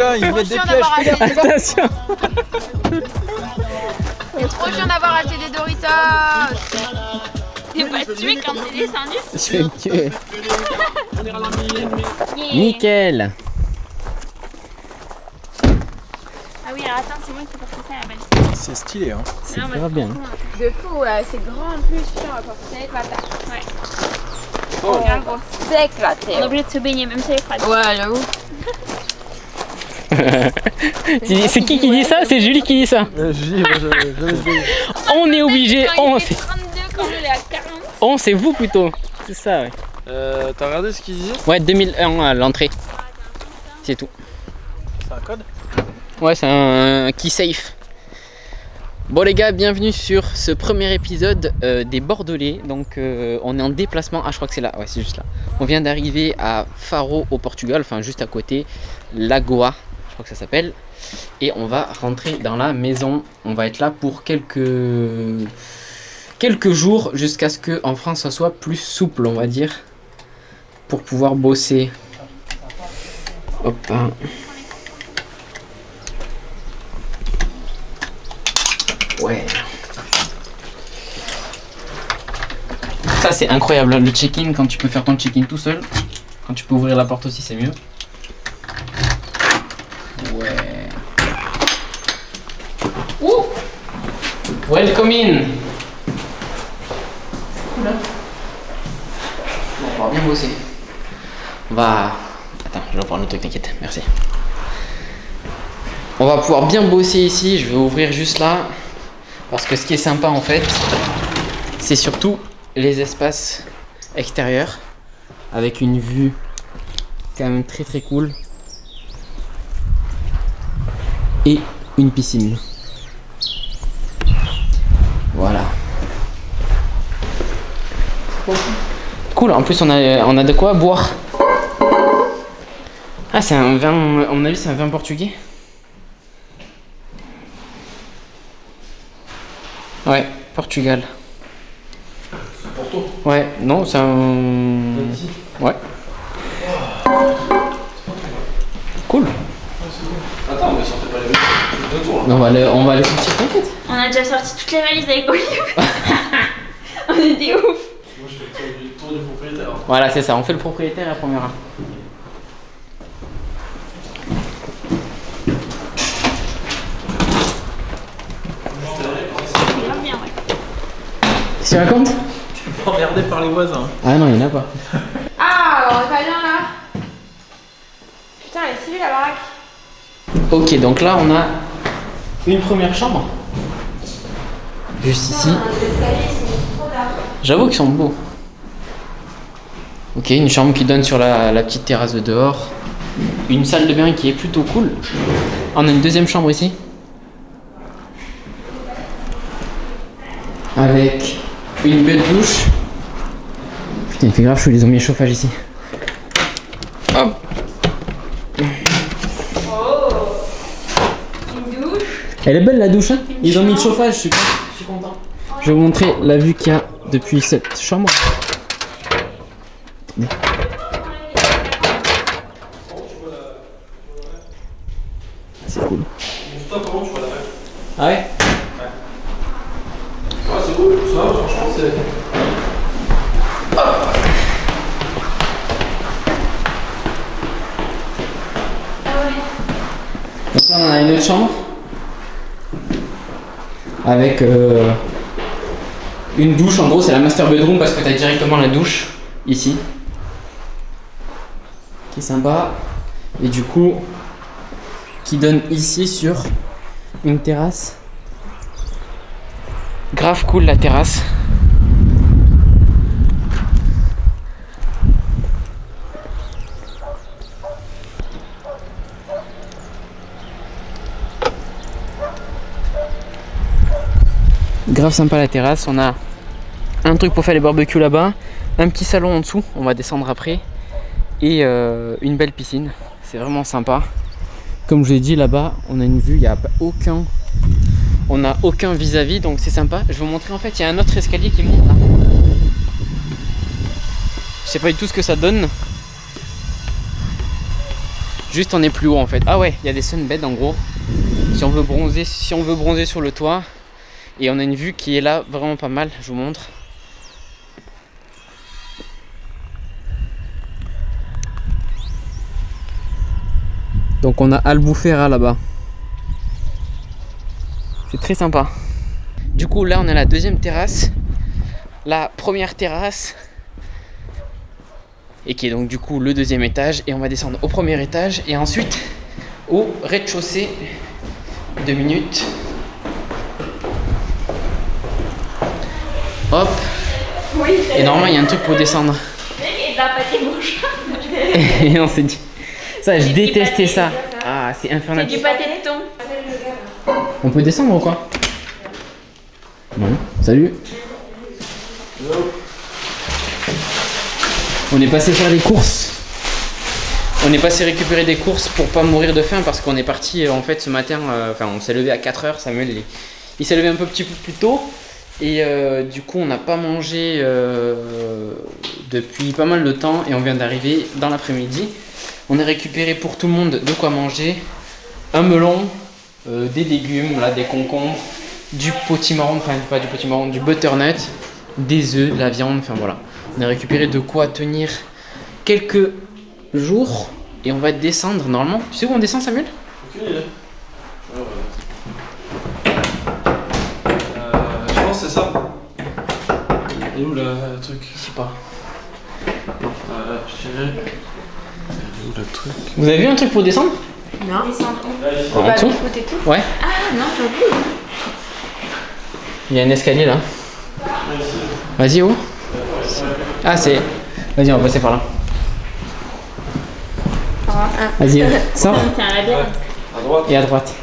gars, ils mettent des pièges. Attention. C'est trop chiant d'avoir acheté des Doritos. T'es pas tué quand t'es descendu. Je vais me tuer. Nickel. Ah oui, alors attends, c'est moi qui porte ça à la base. C'est stylé, hein. C'est grave bien. De fou, c'est grand en plus, chiant à porter avec la terre. Ouais. Oh, regarde, sec la terre. On est obligé de se baigner, même si elle est froide. Ouais, j'avoue. C'est qui dit ça? C'est Julie qui dit ça. Julie, On est obligé. On est 32 quand on est à 40. On, c'est vous plutôt. C'est ça, ouais. t'as regardé ce qu'il disait? Ouais, 2001 à l'entrée. C'est tout. C'est un code? Ouais, c'est un key safe. Bon les gars, bienvenue sur ce premier épisode des Bordelais. Donc on est en déplacement. Ah, je crois que c'est là. Ouais, c'est juste là. On vient d'arriver à Faro au Portugal, enfin juste à côté, Lagoa, je crois que ça s'appelle. Et on va rentrer dans la maison. On va être là pour quelques jours jusqu'à ce que en France ça soit plus souple, on va dire, pour pouvoir bosser. Hop. Hein. Ouais. Ça c'est incroyable, le check-in, quand tu peux faire ton check-in tout seul. Quand tu peux ouvrir la porte aussi, c'est mieux. Ouais. Ouh. Welcome in. C'est cool, hein. Bon, on va bien bosser. On va... Attends, je vais reprendre le truc, t'inquiète, merci. On va pouvoir bien bosser ici, je vais ouvrir juste là. Parce que ce qui est sympa en fait, c'est surtout les espaces extérieurs avec une vue quand même très très cool et une piscine. Voilà. Cool, en plus on a de quoi boire. Ah, c'est un vin, on a vu, c'est un vin portugais. Ouais, Portugal. C'est Porto? Ouais, non, c'est un... Ouais. Cool. Attends, mais sortez pas les deux tours là. On va aller sortir, t'inquiète. On a déjà sorti toutes les valises avec Olive. On était ouf. Moi je fais le tour du propriétaire. Voilà, c'est ça, on fait le propriétaire à première heure. Tu racontes? T'es pas emmerdé par les voisins. Ah non, il n'y en a pas. Ah, on est pas bien là. Putain, elle est stylée la baraque. Ok, donc là on a une première chambre. Juste ici. J'avoue qu'ils sont beaux. Ok, une chambre qui donne sur la petite terrasse de dehors. Une salle de bain qui est plutôt cool. On a une deuxième chambre ici. Avec une belle douche. Putain, il fait grave chaud, ils ont mis le chauffage ici. Hop. Une douche. Elle est belle la douche, hein. Ils ont mis le chauffage, je suis content. Je vais vous montrer la vue qu'il y a depuis cette chambre. C'est cool. Toi, comment tu vois la règle? Ah ouais? Ouais, c'est cool, ça va, franchement, c'est. Donc là on a une autre chambre avec une douche. En gros c'est la master bedroom parce que tu as directement la douche ici qui est sympa et du coup qui donne ici sur une terrasse. Grave cool la terrasse. Grave sympa la terrasse, on a un truc pour faire les barbecues là-bas, un petit salon en dessous, on va descendre après, et une belle piscine, c'est vraiment sympa. Comme je l'ai dit là-bas, on a une vue, il n'y a aucun, on n'a aucun vis-à-vis, donc c'est sympa. Je vais vous montrer, en fait, il y a un autre escalier qui monte là. Je sais pas du tout ce que ça donne. Juste on est plus haut en fait. Ah ouais, il y a des sunbeds en gros. Si on veut bronzer sur le toit. Et on a une vue qui est là vraiment pas mal, je vous montre. Donc on a Albufera là-bas. C'est très sympa. Du coup là on est à la deuxième terrasse. La première terrasse. Et qui est donc du coup le deuxième étage. Et on va descendre au premier étage. Et ensuite au rez-de-chaussée. 2 minutes. Hop. Oui, et normalement il y a un truc pour descendre. Et on s'est dit. Ça, je détestais ça. Ah, c'est infernal. C'est du pâté de thon. On peut descendre ou quoi? Non. Salut. On est passé faire des courses. On est passé récupérer des courses pour pas mourir de faim parce qu'on est parti en fait ce matin. Enfin, on s'est levé à 4 h. Samuel, il s'est levé un petit peu plus tôt. Et du coup, on n'a pas mangé depuis pas mal de temps. Et on vient d'arriver dans l'après-midi. On a récupéré pour tout le monde de quoi manger. Un melon, des légumes, là, des concombres, du potimarron, enfin pas du potimarron, du butternut, des œufs, de la viande, enfin voilà. On a récupéré de quoi tenir quelques jours et on va descendre normalement. Tu sais où on descend, Samuel? Aucune idée. Je pense que c'est ça. Et où le truc? Je sais pas. Non, je dirais. Où le truc? Vous avez vu un truc pour descendre? Non. Descendre où? En dessous? Et tout. Ouais. Ah non, j'ai vu. Il y a un escalier là. Vas-y, où? Ah, c'est. Vas-y, on va passer par là. Vas-y, sors. C'est un labyrinthe. À droite. Et à droite.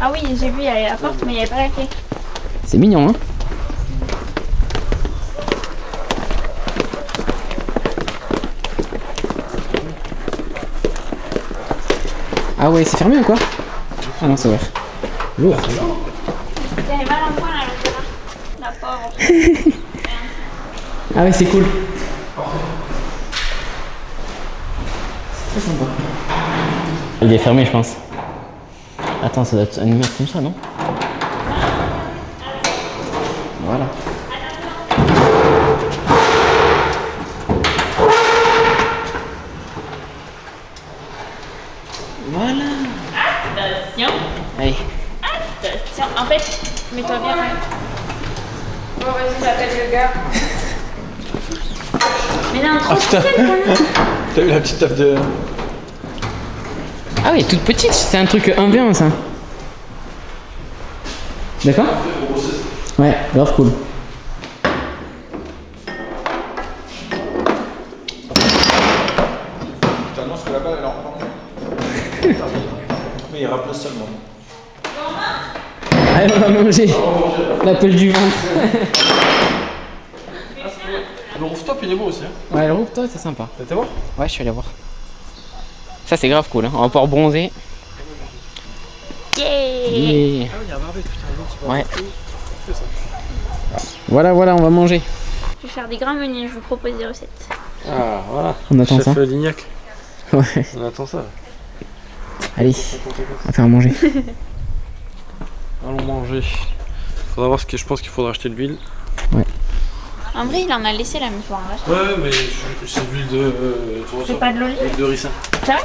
Ah oui, j'ai vu, il y avait la porte, mais il n'y avait pas la clé. C'est mignon, hein? Ah ouais, c'est fermé ou quoi? Ah non, c'est ouvert. Lourd. J'avais mal en point là, le la pauvre. Ah ouais, c'est cool. C'est très sympa. Il est fermé, je pense. Attends, ça doit être animé comme ça, non? Voilà. Voilà. Attention. Allez. Attention. En fait, mets-toi bien. Bon, vas-y, j'appelle le gars. Mais non, trop putain. T'as eu la petite table de. Ah oui, toute petite, c'est un truc 1v1 ça. D'accord? Ouais, grave cool. Je t'annonce que la balle elle est en forme. Mais il rappelle seulement. Allez, on va manger l'appel du ventre. Le rooftop il est beau aussi. Hein. Ouais, le rooftop c'est sympa. T'étais voir? Ouais, je suis allé voir. Ça c'est grave cool, hein. On va pouvoir bronzer. Yeah. Yeah. Ah oui, il y a un barbecue, putain, Ouais. Voilà, voilà, on va manger. Je vais faire des grands menus, je vous propose des recettes. Ah voilà. On attend Chef ça. Lignac. Ouais. On attend ça. Allez, on va faire à manger. Allons manger. Faudra voir ce que je pense qu'il faudra acheter de l'huile. Ouais. En vrai, il en a laissé la même fois. Hein, Ouais, mais c'est de l'huile de. c'est pas de l'olive. L'huile de ricin. C'est vrai?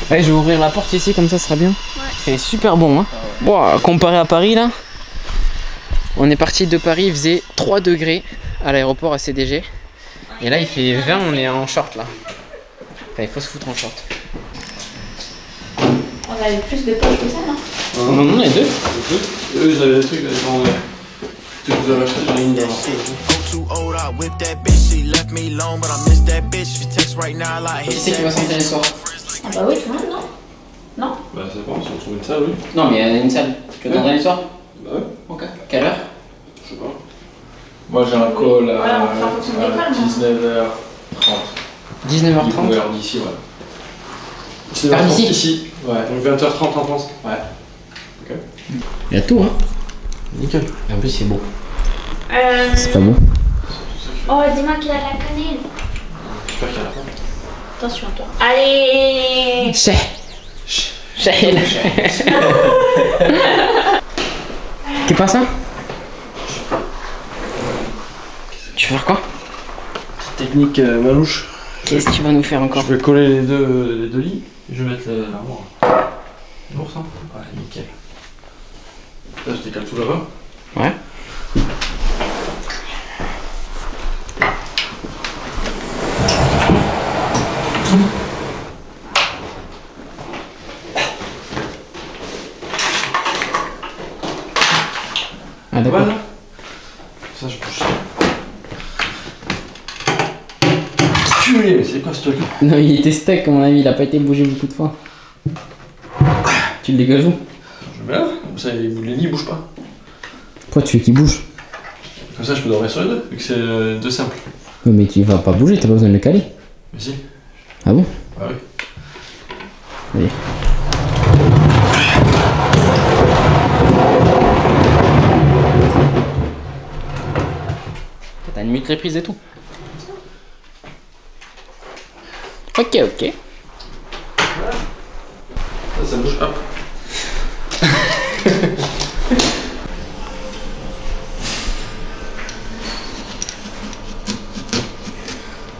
Ouais, je vais ouvrir la porte ici, comme ça sera bien. Ouais. C'est super bon, hein. Wow, comparé à Paris, là. On est parti de Paris, il faisait 3 degrés à l'aéroport à CDG. Et là, il fait 20, on est en short, là. Enfin, il faut se foutre en short. On avait plus de poches que ça, non? Non, non, les deux. Eux, ils avaient des trucs, que vous avez acheté sur une ligne Qui c'est qui va s'entraîner le soir? Ah bah oui, tout le monde, non? Non? Bah c'est bon, si on trouve une salle, oui. Non, mais il y a une salle. Tu veux t'entraîner le soir? Bah ouais. Ok. Quelle heure? Je sais pas. Moi j'ai un call à 19h30. 19h30. L'heure d'ici, ouais. C'est Par la ici. ici. Ouais. Donc 20h30 en France. Ouais. Ok. Il y a tout, hein. Nickel. Et en plus, c'est beau. C'est pas beau. Oh, dis-moi qu'il a de la cannelle. J'espère qu'il y a la fin. Attention toi. Allez. Shahel. Qu'est-ce que ça? Tu veux faire quoi? Technique malouche. Qu'est-ce que tu vas nous faire encore? Je vais coller les deux lits et je vais mettre l'armoire. C'est lourd ça? Ouais, nickel. Là, je décale tout là-bas. Ouais. Ah d'accord. Voilà. Ça, je bouge. Purée, mais c'est quoi ce truc? Non, il était steak à mon avis, il a pas été bougé beaucoup de fois. Tu le dégages où? Je mets là, comme ça les lits bougent pas. Pourquoi tu veux qu'il bouge? Comme ça je peux dormir sur les deux, vu que c'est deux simples. Oui, mais tu vas pas bouger, t'as pas besoin de le caler. Mais si. Ah bon? Ah oui. Allez. T'as une micro-prise et tout. Ok, ok. Ça bouge, hop.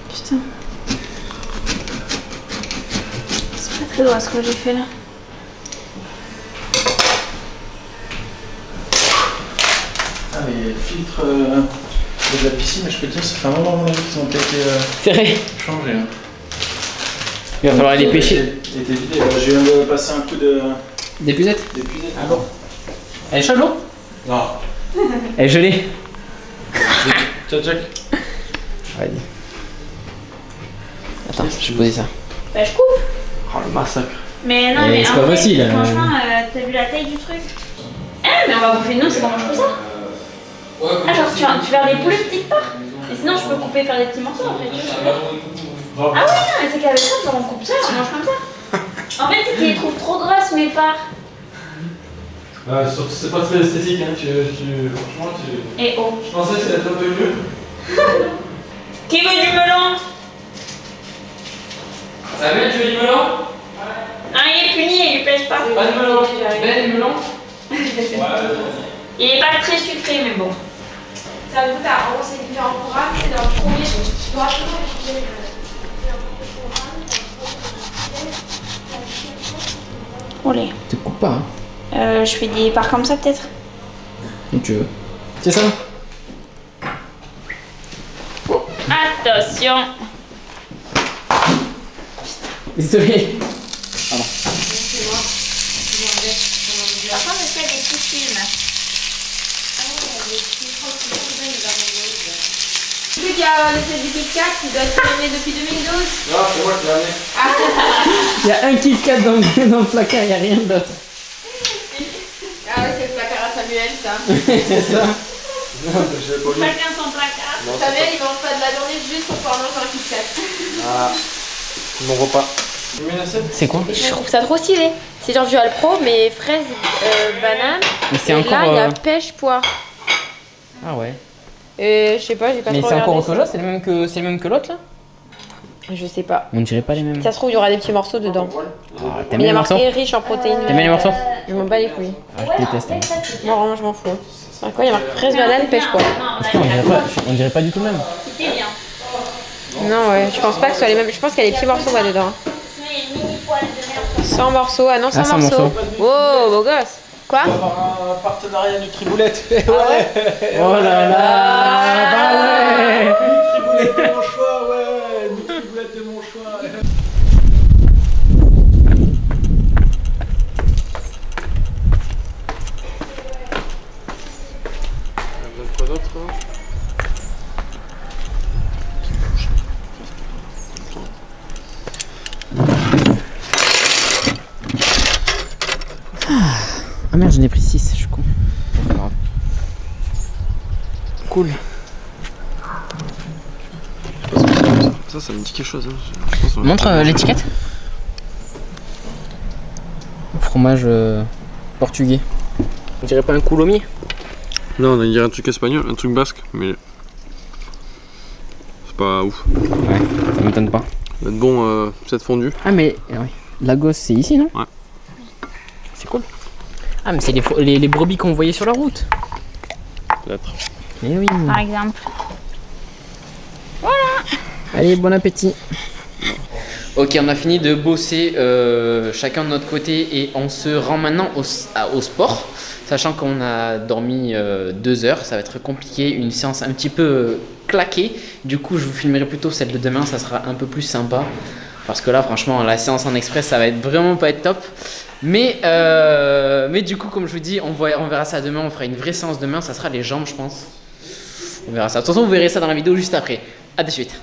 Putain. C'est pas très droit ce que j'ai fait là. Ah mais le filtre de la piscine, je peux te dire, ça fait un moment à mon avis qu'ils ont pas été C'est vrai. changés. Hein. Il va falloir les pêcher. Il était vidé, je viens de passer un coup de... D'épuisette? d'épuisette. Ah bon? Elle est chaude l'eau? Non. Elle est gelée. Tiens, Jack. Vas-y. Attends, je vais poser ça. Bah je coupe. Oh le massacre. Mais non, Eh, mais c'est en pas fait, facile, franchement, t'as vu la taille du truc? Ah mais on va bouffer nous, c'est qu'on mange comme ça. Ah genre tu vas faire des plus petites parts. Et sinon je peux couper, faire des petits morceaux après. Tu vois. Ah ouais, non, mais c'est qu'avec ça, on coupe ça, on mange comme ça. En fait, c'est qu'ils les trouvent trop grosses mes parts. Ah, surtout c'est pas très esthétique, hein. Franchement, Et oh. je pensais que c'était un peu mieux. Qui veut du melon? Ça va, tu veux du melon? Ah, il est puni, il lui pèse pas. Pas de melon. Ben, du melon? Il est pas très sucré, mais bon. Ça goûte à avancer différents programmes, c'est dans le premier, tu dois toujours étudier Olé. Tu te coupes pas, hein? Je fais des parts comme ça peut-être. Comme tu veux. C'est ça? Attention. Désolé. Par contre, je fais des petits films. Tu sais qu'il y a l'essai du Kit Kat qui doit être terminé depuis 2012. Non, c'est moi qui l'ai amené. Il y a un Kit Kat dans le placard, il n'y a rien d'autre. Ah ouais, c'est le placard à Samuel, ça. C'est ça. Non, je l'ai pas lu. Chacun son placard. Samuel, il mange pas de la journée juste pour pouvoir manger un Kit Kat. Ah, mon repas. Tu mets une assiette? C'est quoi? Je trouve ça trop stylé. C'est genre du Alpro, mais fraises, banane. Mais c'est Et encore. là, il y a pêche, poire. Ah ouais. Et je sais pas, j'ai pas Mais trop c'est regardé. encore au soja, c'est le même que l'autre là? Je sais pas. On dirait pas les mêmes. Ça se trouve, il y aura des petits morceaux dedans. Ah, Mais t'aimes il y les a morceaux? marqué riche en protéines. T'aimes bien les morceaux? Je m'en bats les couilles. Ah, je déteste. Hein. Moi, vraiment, je m'en fous. C'est quoi, il y a marqué fraise, banane, pêche, poire. Putain, on dirait pas du tout le même. C'était bien. Non, ouais, je pense pas que ce soit les mêmes. Je pense qu'il y a des petits morceaux ouais, dedans. Les mini poils de merde. 100 morceaux, ah non, 100 Ah, 100 morceaux. morceaux. Wow, beau gosse. Quoi? On va avoir un partenariat du Triboulette. Oh là là! Bah ouais! Triboulette de mon choix, ouais. Du Triboulette de mon choix. Quoi d'autre? Ah merde, j'en ai pris 6, je suis con. Pas grave. Cool. Ça me dit quelque chose. Hein. Je pense Montre l'étiquette. fromage portugais. On dirait pas un coulommiers? Non, on dirait un truc espagnol, un truc basque, mais c'est pas ouf. Ouais, ça m'étonne pas. Ça va être bon, cette fondue. Ah mais ouais. Lagos c'est ici non? Ouais. C'est cool. Ah mais c'est les brebis qu'on voyait sur la route. Peut-être. Eh oui. Par exemple. Allez, bon appétit. Ok, on a fini de bosser chacun de notre côté et on se rend maintenant au sport. Sachant qu'on a dormi 2 heures, ça va être compliqué, une séance un petit peu claquée. Du coup, je vous filmerai plutôt celle de demain, ça sera un peu plus sympa. Parce que là, franchement, la séance en express, ça va être vraiment pas être top. Mais du coup, comme je vous dis, on verra ça demain, on fera une vraie séance demain, ça sera les jambes, je pense. On verra ça. De toute façon, vous verrez ça dans la vidéo juste après. A de suite.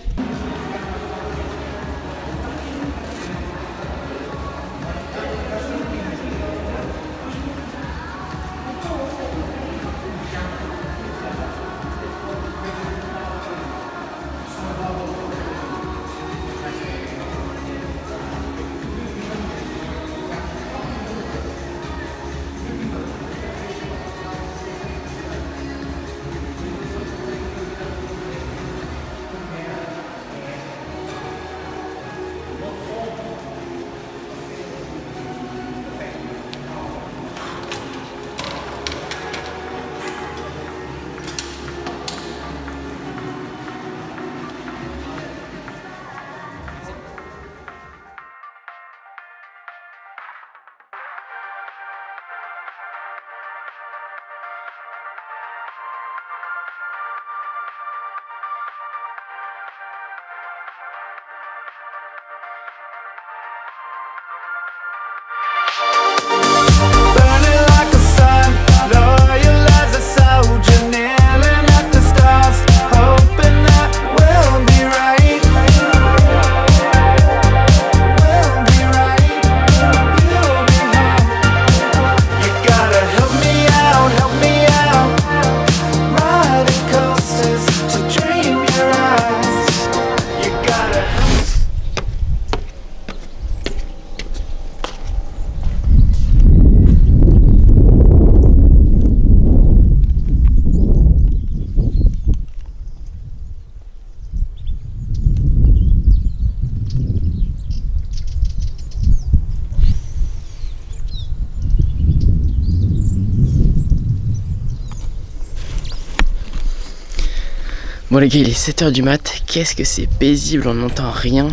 Bon les gars, il est 7 h du mat, qu'est-ce que c'est paisible, on n'entend rien.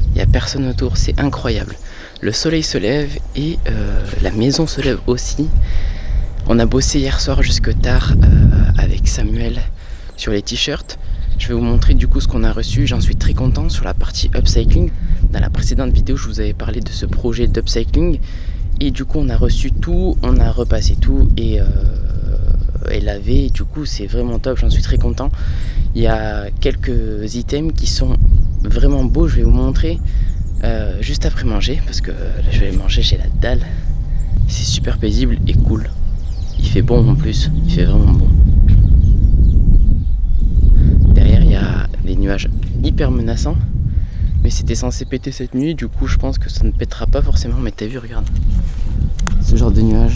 Il n'y a personne autour, c'est incroyable. Le soleil se lève et la maison se lève aussi. On a bossé hier soir jusque tard avec Samuel sur les t-shirts. Je vais vous montrer du coup ce qu'on a reçu, j'en suis très content sur la partie upcycling. Dans la précédente vidéo, je vous avais parlé de ce projet d'upcycling. Et du coup, on a reçu tout, on a repassé tout et lavé. Du coup, c'est vraiment top, j'en suis très content. Il y a quelques items qui sont vraiment beaux, je vais vous montrer juste après manger. Parce que là, je vais manger, j'ai la dalle. C'est super paisible et cool. Il fait bon en plus, il fait vraiment bon. Derrière, il y a des nuages hyper menaçants. Mais c'était censé péter cette nuit, du coup je pense que ça ne pètera pas forcément. Mais t'as vu, regarde, ce genre de nuages.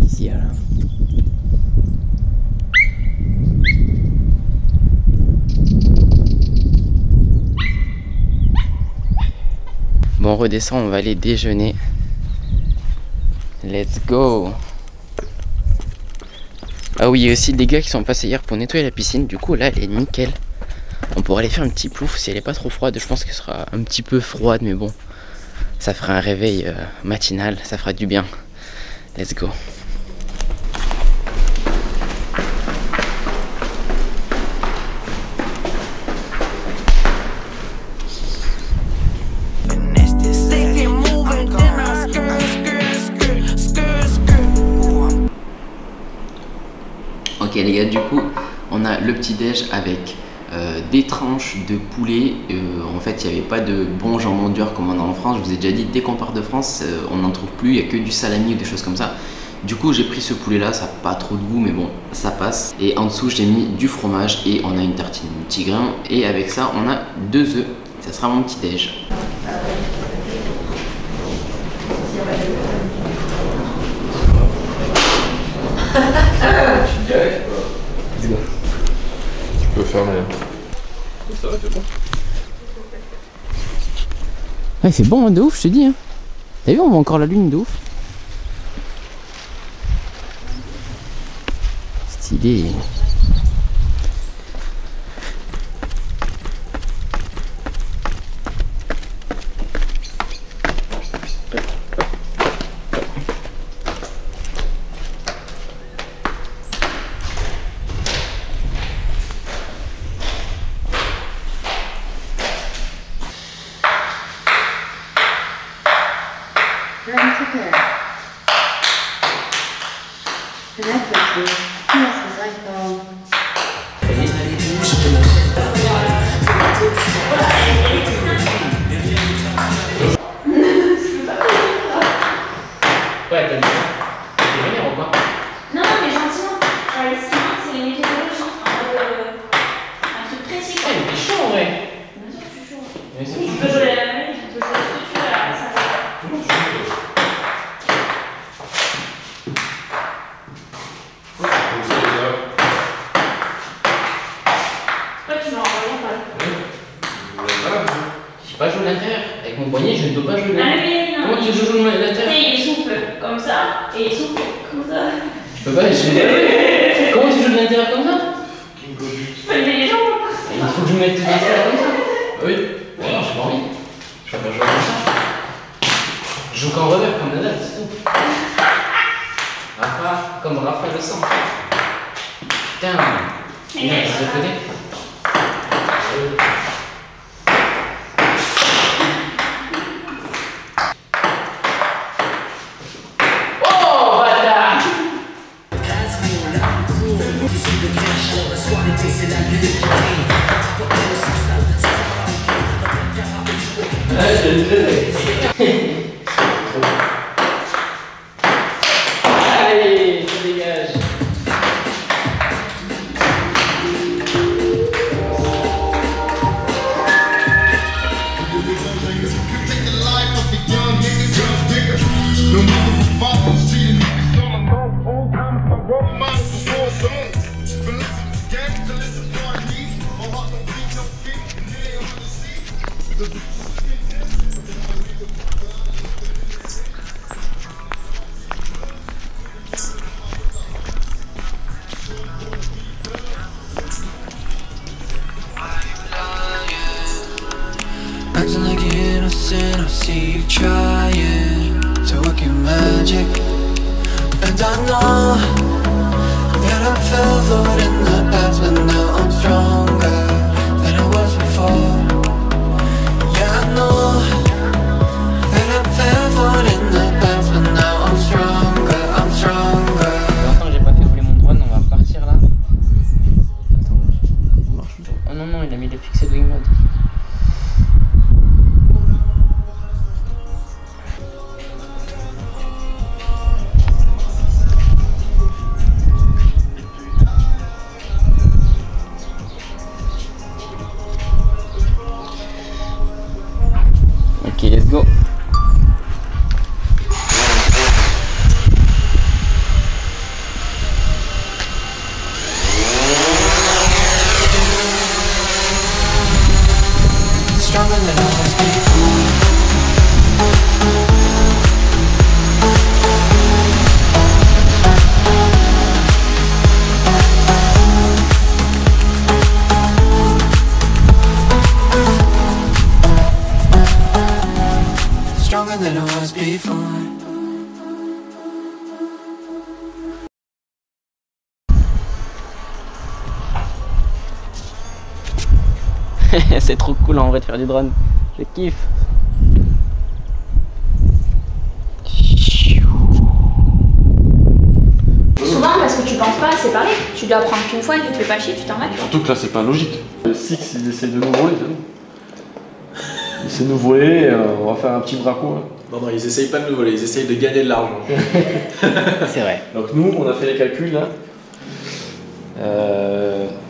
Ici, là. Bon, on redescend, on va aller déjeuner. Let's go. Ah oui, il y a aussi des gars qui sont passés hier pour nettoyer la piscine. Du coup là elle est nickel. On pourrait aller faire un petit plouf si elle est pas trop froide. Je pense qu'elle sera un petit peu froide, mais bon, ça fera un réveil matinal, ça fera du bien. Let's go. Ok les gars, du coup on a le petit déj avec des tranches de poulet. En fait il n'y avait pas de bon jambon dur comme on a en France. Je vous ai déjà dit, dès qu'on part de France on n'en trouve plus, il n'y a que du salami ou des choses comme ça. Du coup j'ai pris ce poulet là, ça n'a pas trop de goût mais bon ça passe. Et en dessous j'ai mis du fromage et on a une tartine multigrain. Et avec ça on a 2 œufs. Ça sera mon petit déj. Tu peux fermer. Ça va, c'est bon. Ouais c'est bon hein, de ouf je te dis hein. T'as vu on voit encore la lune de ouf. Stylé. Ouais, t'as dit ça. T'es venir ou quoi? Non, mais gentiment. Genre, les ciments, c'est les méthodologies. En mode. Un truc précis. Ouais, il est chaud en vrai. Bien sûr que je suis chaud. Mais Oui, tu peux jouer la même, tu peux jouer ce que tu veux là. Ça va. Pourquoi tu m'as envoyé en parler? Je sais pas jouer à l'intérieur. Avec mon poignet, je ne peux pas jouer. Ah, mais non. Comment tu joues à l'intérieur? Il est souple comme ça et il est souple comme ça. Je peux pas, Comment tu joues de l'intérieur comme ça? Tu peux lever les jambes. Il faut que je me mette de l'intérieur comme ça. Oui. Non, j'ai pas envie. Je vais pas jouer comme ça. Je joue qu'en revers comme Nadal, c'est tout. Rafa, comme Rafa le sang. Putain. Il est de ce côté. Oh, bâtard! Allez, ça dégage. Acting like you're innocent, I see you trying to work your magic. And I know that I fell for it in the past, but now I'm stronger than I was before. Yeah, I know that I fell for it in the past, but now I'm stronger, I'm stronger. Attends, j'ai pas fait rouler mon drone, on va partir là. Attends, il marche. Oh non, non, il a mis les fixés de wing mode. Ok, let's go. Stronger than I was before. Stronger than I was before. C'est trop cool en vrai de faire du drone. Je kiffe. Souvent parce que tu penses pas assez parler. Tu dois apprendre qu'une fois et tu te fais pas chier, tu t'en vas, tu vois. Surtout que là, c'est pas logique. Le Six, il essaye de nous rouler, c'est bon. essaient de nous voler, on va faire un petit braco. Hein. Non, ils essayent pas de nous voler, ils essayent de gagner de l'argent. C'est vrai. Donc nous, on a fait les calculs là.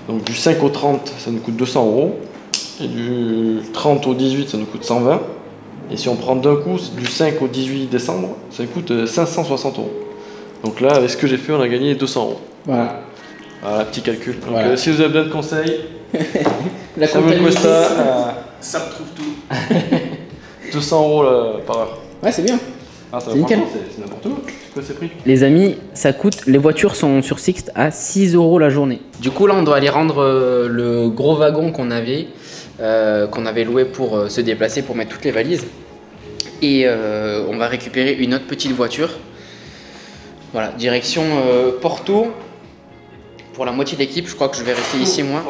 Donc du 5 au 30, ça nous coûte 200 €. Et du 30 au 18, ça nous coûte 120. Et si on prend d'un coup du 5 au 18 décembre, ça nous coûte 560 €. Donc là, avec ce que j'ai fait, on a gagné 200 €. Voilà. Voilà, petit calcul. Donc Voilà. si vous avez besoin de conseils, La Samuel comptabilité. Costa, Ça me trouve tout. 200 € par heure. Ouais, c'est bien. Ah, ça C'est nickel. c'est n'importe quoi. C'est quoi ces prix? Les amis, ça coûte. Les voitures sont sur Sixt à 6 € la journée. Du coup, là, on doit aller rendre le gros wagon qu'on avait loué pour se déplacer, pour mettre toutes les valises. Et on va récupérer une autre petite voiture. Voilà, direction Porto. Pour la moitié de l'équipe, je crois que je vais rester ici moi.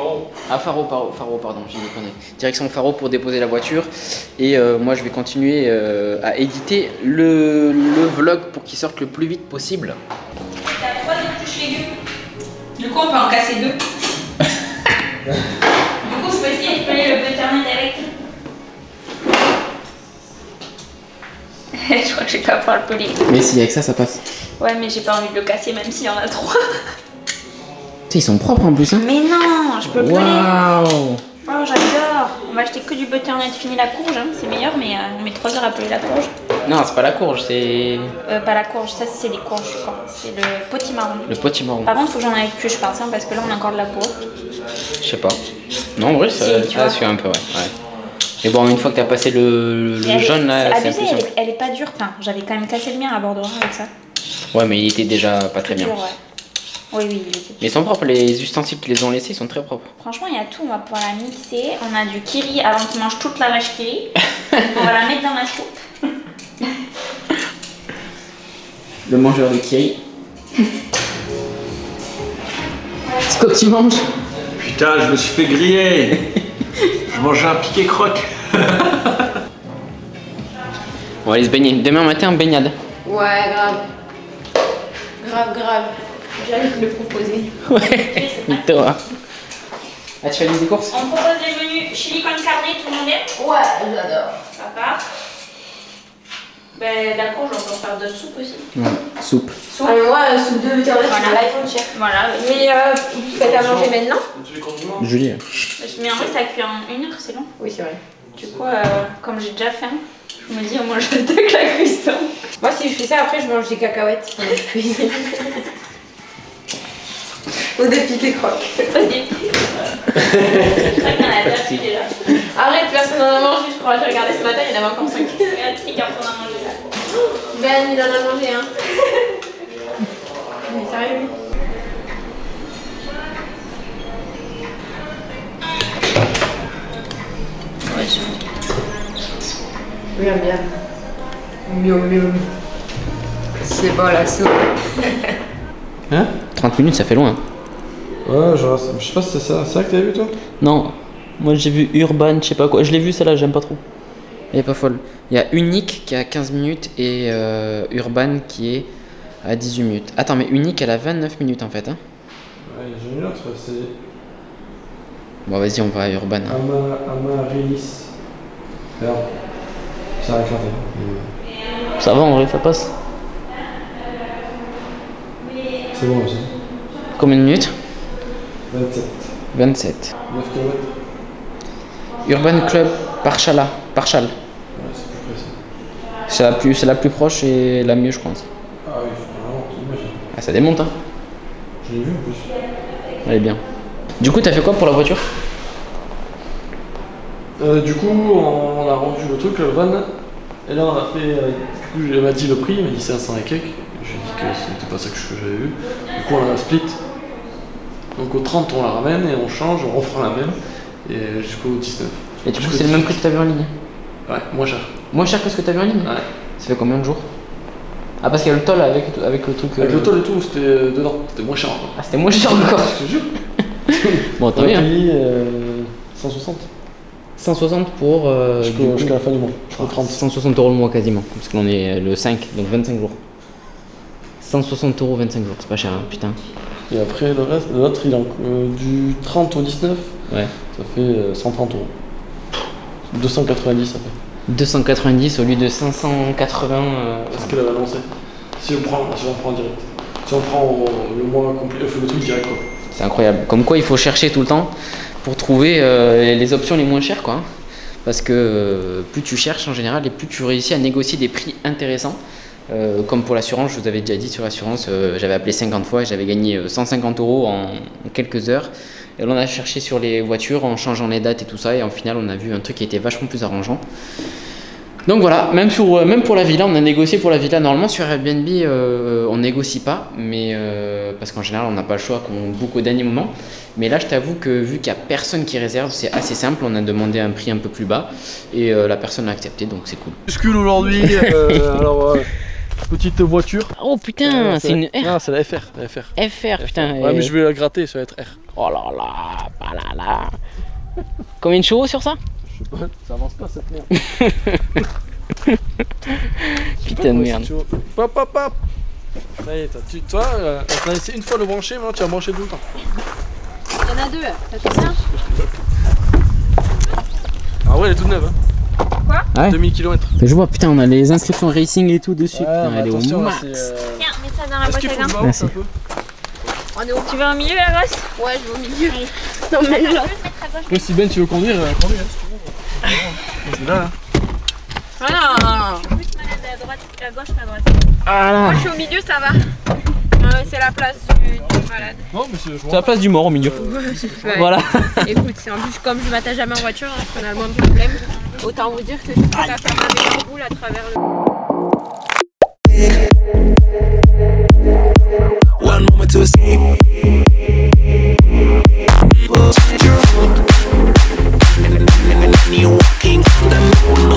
Ah, Faro, pardon, j'ai des conneries. Direction Faro pour déposer la voiture. Et moi, je vais continuer à éditer le vlog pour qu'il sorte le plus vite possible. T'as 3 épluches légumes. Du coup, on peut en casser 2. Du coup, je peux essayer de peler le butternut avec. Je crois que je vais pas pouvoir le peler. Mais si, avec ça, ça passe. Ouais, mais j'ai pas envie de le casser, même s'il y en a 3. Ils sont propres en plus, hein. Mais non, je peux le peler. Waouh! Oh, j'adore. On va acheter que du butternut fini la courge, hein. C'est meilleur, mais on met 3 heures à peler la courge. Non, c'est pas la courge, c'est Pas la courge, ça c'est les courges, je crois. C'est le potimarron. le potimarron. Par contre, faut que j'en épluche par ça parce que là on a encore de la peau. Je sais pas. Non, en vrai, ça Si, tu vois. suit un peu, ouais. Et bon, une fois que t'as passé le Et jaune là, c'est un abusé, peu simple. elle est pas dure. Enfin, j'avais quand même cassé le mien à Bordeaux avec ça. Ouais, mais il était déjà pas très bien. Dur, ouais. Oui, il était. Mais ils sont propres, les ustensiles qu'ils les ont laissés, ils sont très propres. Franchement, il y a tout. On va pouvoir la mixer. On a du kiri avant qu'il mange toute la vache kiri. On va la mettre dans la soupe. Le mangeur de kiri. C'est quoi que tu manges? Putain, je me suis fait griller. Je mangeais un piqué croque. On va aller se baigner. Demain matin, baignade. Ouais, grave. Grave. J'allais te le proposer. Ouais, toi. Ah, tu fais des courses? On propose des menus chili con carne, tout le monde aime. Ouais, j'adore. Ça part. Ben, la courge, on peut faire d'autres soupes aussi. Ouais, soupe. Soupe. Ah, mais moi, sous 2 butternut, Voilà. c'est l'iPhone cher. Voilà. Mais vous faites à manger maintenant? Julie. Mais en vrai, ça cuit en 1 heure, c'est long. Oui, c'est vrai. Du coup, comme j'ai déjà faim, je me dis au moins je attaque la cuisson. Moi, si je fais ça, après, je mange des cacahuètes pendant que je cuisine. Ou des piquets croques. Pas des petits. Je crois qu'il y en a déjà fait déjà. Arrête, personne n'en a mangé, je crois. J'ai regardé ce matin, il y en avait encore 5. Regarde, c'est qu'on a mangé là. Ben, il en a mangé un. Mais sérieux, lui. Oui, j'aime bien. Mieux. C'est bon la soupe. Hein? 30 minutes, ça fait loin. Ouais, je sais pas si c'est ça. C'est ça que t'as vu toi? Non, moi j'ai vu Urban, je sais pas quoi. Je l'ai vu celle-là, j'aime pas trop. Elle est pas folle. Il y a Unique qui a 15 minutes et Urban qui est à 18 minutes. Attends, mais Unique elle a 29 minutes en fait. Hein. Ouais, j'ai une autre, c'est Bon, vas-y, on va à Urban. Hein. Amaryllis. Regarde. Ça a éclaté. Ça va en vrai, ça passe. C'est bon aussi. Combien de minutes? 27. 27. 9 km. Urban Club Parchal. Ouais, c'est plus précis. C'est la plus proche et la mieux, je pense. Ah oui, vraiment, c'est imagine. Ah, ça démonte, hein. Je l'ai vu en plus. Elle est bien. Du coup, t'as fait quoi pour la voiture? Du coup, on a rendu le truc, le van. Et là, on a fait. Du coup, elle m'a dit le prix, il m'a dit 500 et quelques. J'ai dit que c'était pas ça que j'avais vu. Du coup, on a split. Donc au 30, on la ramène et on change, on reprend la même. Et jusqu'au 19. Et du coup, c'est le même prix que t'avais en ligne? Ouais, moins cher. Moins cher que ce que t'avais en ligne? Ouais. Ça fait combien de jours? Ah, parce qu'il y a le toll avec le truc. Avec le toll et tout, c'était dedans. C'était moins cher encore. Ah, c'était moins cher encore. Je te jure. Bon, On t'as a bien. payé 160. 160 pour. Jusqu'à la fin du mois. Jusqu'au 30. 160 € le mois quasiment. Parce qu'on est le 5, donc 25 jours. 160 €, 25 jours. C'est pas cher, hein, putain. Et après, le reste, l'autre, il est du 30 au 19. Ouais. Ça fait 130 €. 290 ça fait. 290 au lieu de 580. Est-ce qu'elle avait annoncé? Si on prend direct. Si on prend le mois complet, le truc direct quoi. C'est incroyable. Comme quoi il faut chercher tout le temps pour trouver les options les moins chères quoi. Parce que plus tu cherches en général et plus tu réussis à négocier des prix intéressants. Comme pour l'assurance, je vous avais déjà dit sur l'assurance, j'avais appelé 50 fois et j'avais gagné 150 € en quelques heures. Et on a cherché sur les voitures en changeant les dates et tout ça. Et en final, on a vu un truc qui était vachement plus arrangeant. Donc voilà, même pour la villa, on a négocié pour la villa. Normalement sur Airbnb, on négocie pas, mais parce qu'en général, on n'a pas le choix, qu'on book au dernier moment. Mais là, je t'avoue que vu qu'il n'y a personne qui réserve, c'est assez simple. On a demandé un prix un peu plus bas et la personne a accepté, donc c'est cool. Muscule aujourd'hui, alors petite voiture. Oh putain, c'est une R. Non, c'est la FR. FR, putain. Ouais, mais je vais la gratter, ça va être R. Oh là là, bah là là. Combien de chevaux sur ça? Je sais pas, ça avance pas cette merde. Putain de merde. Pop, pop, pop. Ça y est, toi, on a essayé une fois de le brancher, maintenant tu vas brancher tout le temps. Il y en a deux, ça fait bien. Ah ouais, elle est toute neuve. Hein. Quoi? Ouais. 2000 km. Je vois, putain, on a les inscriptions racing et tout dessus. Putain, elle est au max. Tiens, mets ça dans la boîte à gants. Merci. On est au... Tu vas au milieu, la gosse? Ouais, je vais au milieu. Non, mais là. Toi, si Ben tu veux conduire, conduis. Hein. C'est là. Ah Je suis plus malade à droite, à gauche qu'à droite. Ah Moi là. je suis au milieu, ça va. C'est la place du malade. Non, mais c'est C'est la place du mort au milieu. Ouais. Voilà. Écoute, en plus comme je m'attache jamais en voiture, hein, on a le moins de problème. Autant vous dire que je suis prête à faire un boule à travers le... One moment to escape. You're walking on the moon.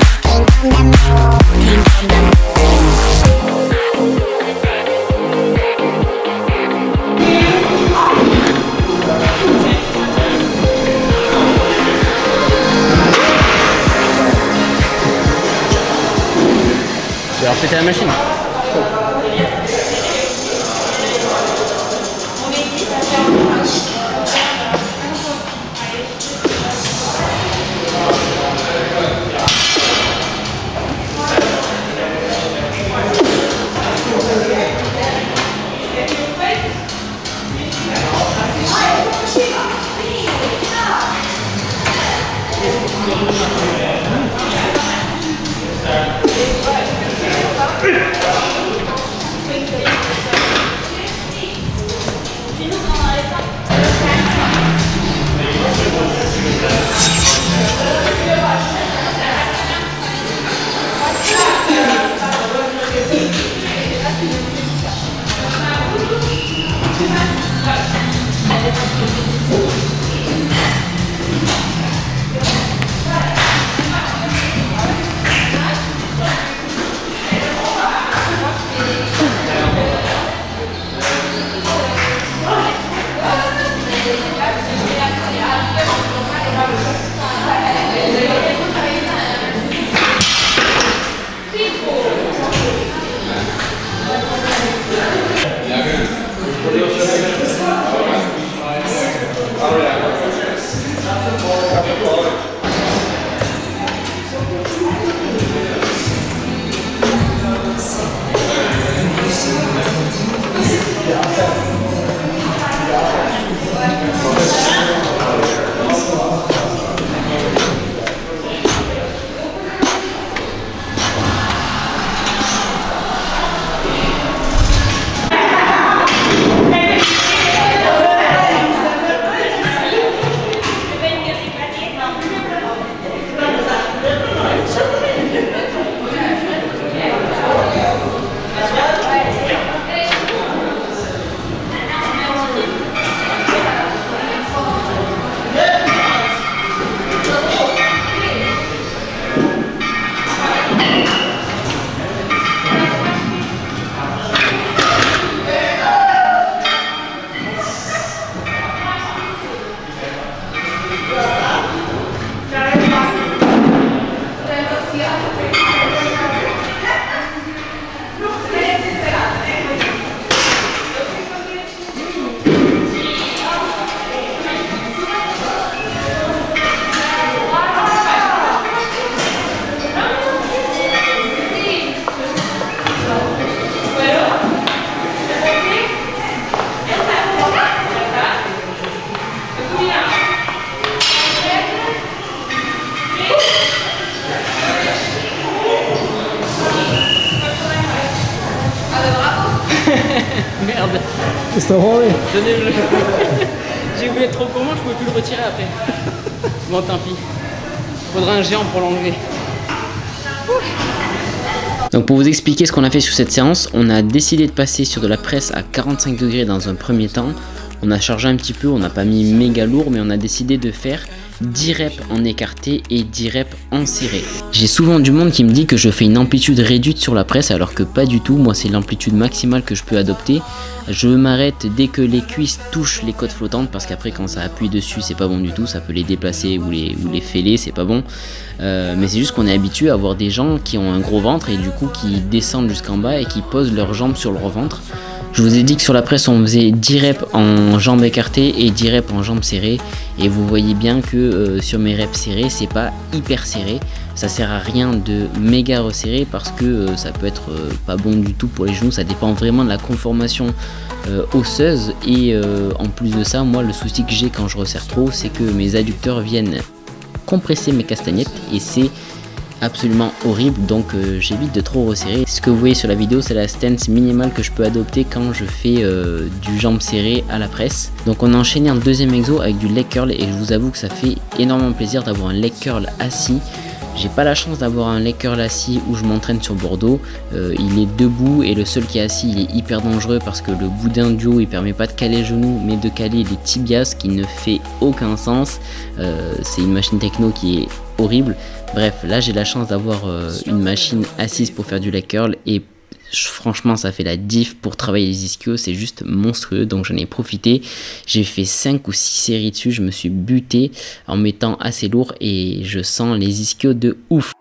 Je vais alors péter la machine. Qu'est-ce que t'as branlé? J'ai voulu être trop comment, je pouvais plus le retirer après. Bon, tant pis. Faudra un géant pour l'enlever. Donc pour vous expliquer ce qu'on a fait sur cette séance, on a décidé de passer sur de la presse à 45 degrés dans un premier temps. On a chargé un petit peu, on n'a pas mis méga lourd, mais on a décidé de faire 10 reps en écarté et 10 reps en serré. J'ai souvent du monde qui me dit que je fais une amplitude réduite sur la presse, alors que pas du tout. Moi, c'est l'amplitude maximale que je peux adopter. Je m'arrête dès que les cuisses touchent les côtes flottantes, parce qu'après quand ça appuie dessus, c'est pas bon du tout. Ça peut les déplacer ou les fêler, c'est pas bon. Mais c'est juste qu'on est habitué à voir des gens qui ont un gros ventre et du coup qui descendent jusqu'en bas et qui posent leurs jambes sur leur ventre. Je vous ai dit que sur la presse on faisait 10 reps en jambes écartées et 10 reps en jambes serrées, et vous voyez bien que sur mes reps serrés c'est pas hyper serré. Ça sert à rien de méga resserrer parce que ça peut être pas bon du tout pour les genoux. Ça dépend vraiment de la conformation osseuse, et en plus de ça, moi le souci que j'ai quand je resserre trop, c'est que mes adducteurs viennent compresser mes castagnettes et c'est absolument horrible, donc j'évite de trop resserrer. Ce que vous voyez sur la vidéo, c'est la stance minimale que je peux adopter quand je fais du jambe serré à la presse. Donc on a enchaîné un deuxième exo avec du leg curl, et je vous avoue que ça fait énormément plaisir d'avoir un leg curl assis. J'ai pas la chance d'avoir un leg curl assis où je m'entraîne sur Bordeaux. Il est debout, et le seul qui est assis il est hyper dangereux parce que le boudin du haut il permet pas de caler les genoux mais de caler les tibias, ce qui ne fait aucun sens. C'est une machine techno qui est horrible. Bref, là j'ai la chance d'avoir une machine assise pour faire du leg curl, et franchement ça fait la diff pour travailler les ischios, c'est juste monstrueux, donc j'en ai profité. J'ai fait 5 ou 6 séries dessus, je me suis buté en mettant assez lourd et je sens les ischios de ouf.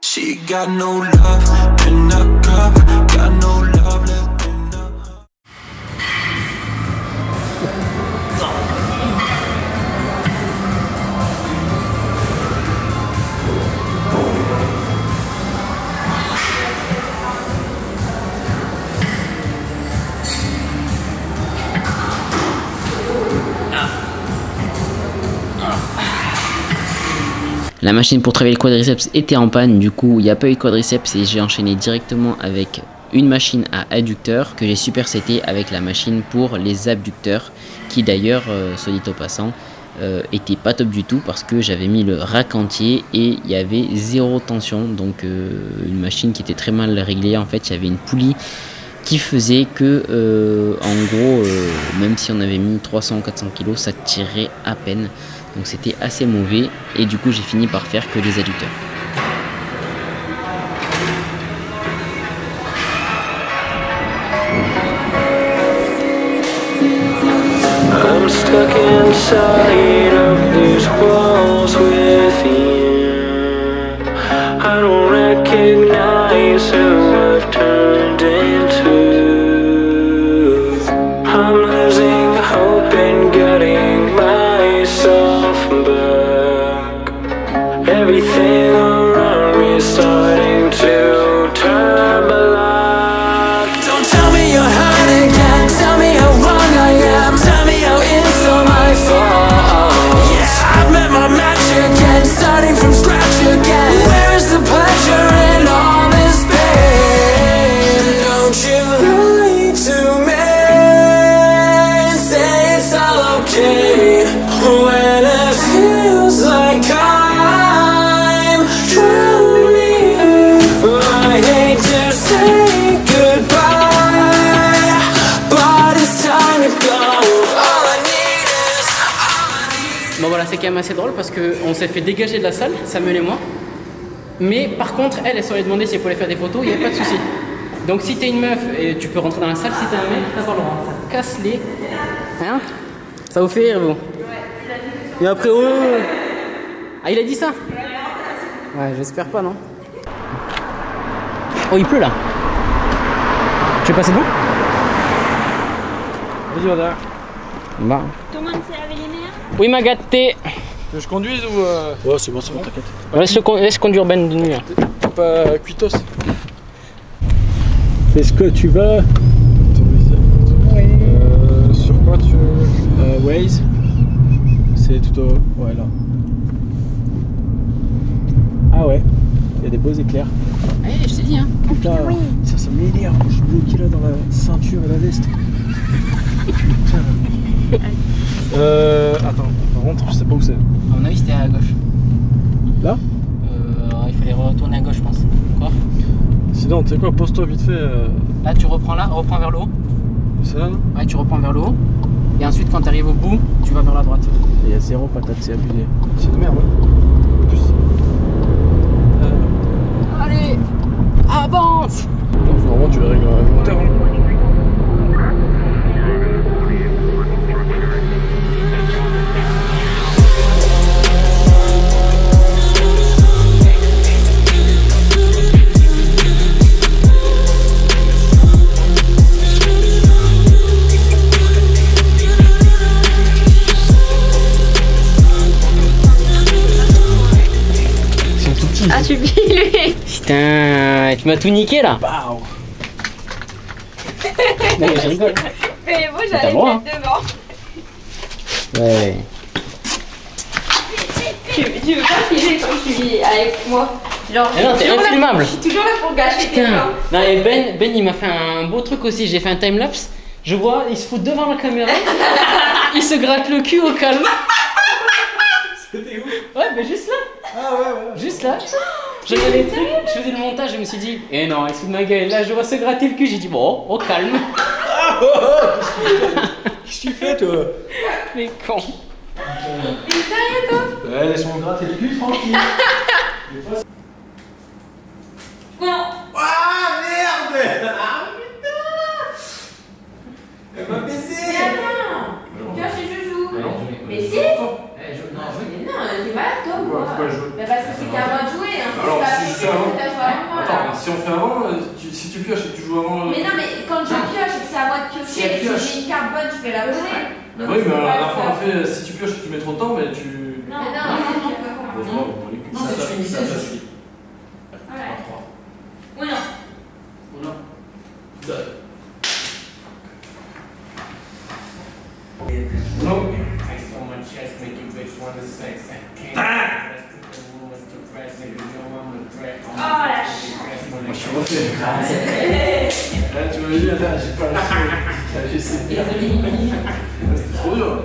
La machine pour travailler le quadriceps était en panne, du coup il n'y a pas eu de quadriceps et j'ai enchaîné directement avec une machine à adducteurs que j'ai superseté avec la machine pour les abducteurs, qui d'ailleurs, soit dit au passant, était pas top du tout parce que j'avais mis le rack entier et il y avait zéro tension, donc une machine qui était très mal réglée. En fait il y avait une poulie qui faisait que en gros même si on avait mis 300 ou 400 kg ça tirait à peine, donc c'était assez mauvais, et du coup j'ai fini par faire que les adducteurs. I'm stuck inside of these walls with you. I don't recognize who I've turned into. I'm losing hope and getting myself back. Everything around me is starting to turn black. Don't tell me you're hurt again. Tell me how wrong I am. Tell me how it's all my fault. Yeah, I've met my match again, starting from scratch again. Where's the pleasure in all this pain? Don't you lie to me. Say it's all okay when it feels like I'm drowning. I hate to say goodbye, but it's time to go. All I need is. Bon voilà, c'est quand même assez drôle parce qu'on s'est fait dégager de la salle, Samuel et moi. Mais par contre, elle s'en est demandé si elle pouvait faire des photos, il n'y avait pas de souci. Donc si t'es une meuf, et tu peux rentrer dans la salle, si t'es un mec, t'as pas le droit. Ça casse les... Hein? Ça vous fait rire, vous? Et après, oh... Ah, il a dit ça? Ouais, j'espère pas, non? Oh, il pleut là. Tu veux passer devant? Vas-y, on est là. Bah. Tout le monde s'est lavé les mains. Oui, ma gâtée. Tu veux que je conduise ou Ouais, c'est bon, t'inquiète. Laisse conduire Ben de nuit. Hein. T'es pas cuitos. Fais ce que tu veux. Sur quoi tu veux Waze. C'est tout au... Ouais, là. Ah ouais. Il y a des beaux éclairs. Allez, je t'ai dit, hein. Putain, ça m'énerve. Je suis bloqué là dans la ceinture et la veste. Attends, par contre, je sais pas où c'est. À mon avis, c'était à gauche. Là? Il fallait retourner à gauche, je pense. Quoi? Sinon, tu sais quoi, pose-toi vite fait. Là, tu reprends là, reprends vers le haut. C'est là? Ouais, tu reprends vers le haut. Et ensuite, quand tu arrives au bout, tu vas vers la droite. Il y a 0 patate, c'est abusé. C'est de merde, hein. En plus. Allez, avance! Donc, normalement, tu les règles réglementaires. Hein. Ah, tu pilé. Putain, tu m'as tout niqué là. Waouh. Non, mais je rigole. Mais moi, T'as j'allais le droit, mettre devant. Ouais. Tu veux pas filer quand je suis avec moi? Genre, Mais non, t'es je suis toujours là- infilmable. Je suis toujours là pour gâcher tes Putain. plans. Non, et Ben, il m'a fait un beau truc aussi. J'ai fait un timelapse. Je vois, il se fout devant la caméra. Il se gratte le cul au calme. C'était où? Ouais, mais juste là. Ah ouais. Juste là. Je regardais le truc, je faisais le montage, je me suis dit, eh non, il se fout de ma gueule. Là, je vois se gratter le cul. J'ai dit, bon, au calme. Qu'est-ce que tu fais, toi? Mais con. Ouais, laisse-moi gratter le cul tranquille. Non. Ah merde! Ah putain! Elle m'a baisé! Mais attends. Viens chez Joujou. Mais si. Mais non, t'es malade toi ou quoi? Pourquoi je joue? Mais parce que c'était à moi de jouer. Hein. Alors, C'est pas si je possible, fais avant. c'est à toi avant moi, là. Attends, si on fait avant, si tu pioches et que tu joues avant. Mais non, mais quand je pioche et que c'est à moi de Si piocher, elle si pioche. j'ai une carte bonne, je vais la donner. Oui, mais la dernière fois on a fait si tu pioches et que tu mets trop de temps, mais tu. Non, mais non, c'est Bon, pas je vois, vous voulez que Non, ça c'est suffit, fini, ça c'est suffit. Ouais. Oui, non. Non. Oh la ch... Moi je suis refait. Là, tu m'avais dit, attends, j'ai pas la chance. J'ai essayé. C'était trop dur.